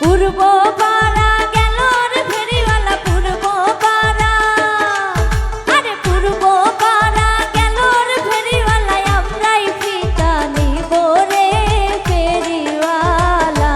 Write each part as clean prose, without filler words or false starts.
পূর্ব পাড়া গেল রে ফেরিওয়ালা পূর্ব পাড়া, আরে পূর্ব পাড়া গেল রে ফেরিওয়ালা, আমরাই ফিতা নিব রে ফেরিওয়ালা।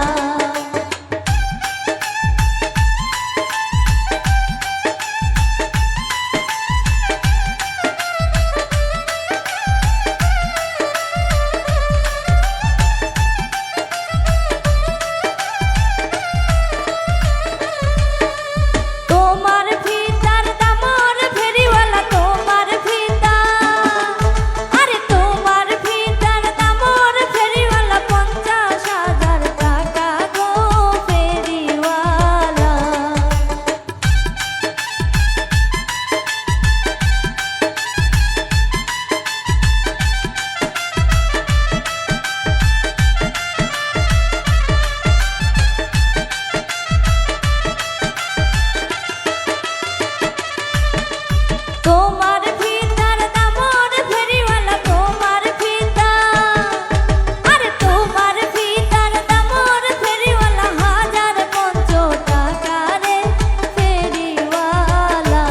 তোমার ফিতার দাম রে ফেরিওয়ালা তোমার ফিতা, আরে তোমার ফিতার দাম রে ফেরিওয়ালা 50,000 টাকা গো ফেরিওয়ালা। তোমার ফিতার দাম রে ফেরিওয়ালা তোমার ফিতা, আরে তোমার ফিতার দাম রে ফেরিওয়ালা 1,500 টাকা রে ফেরিওয়ালা।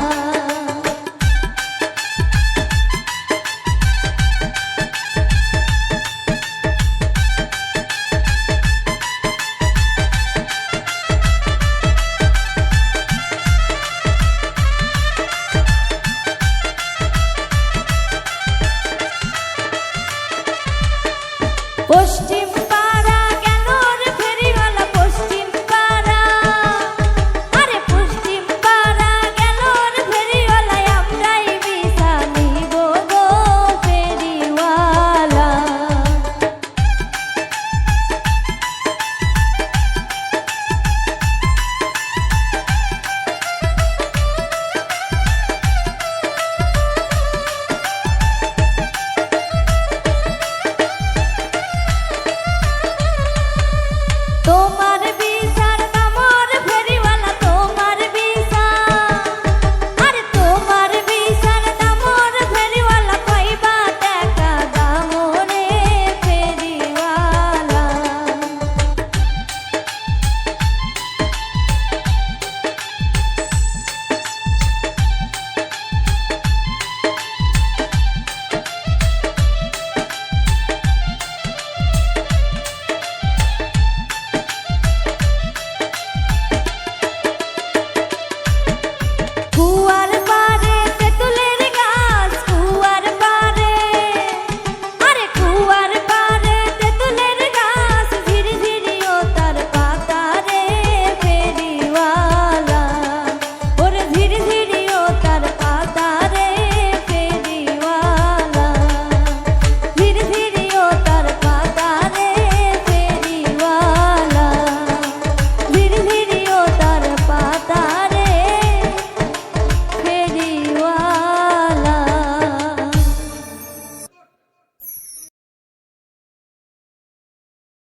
পশ্চিম পাড়া গেল রে ফেরিওয়ালা পশ্চিম পাড়া, আরে পশ্চিম পাড়া গেল রে ফেরিওয়ালা, আমরাই ভিসা নিব গো ফেরিওয়ালা। তোমার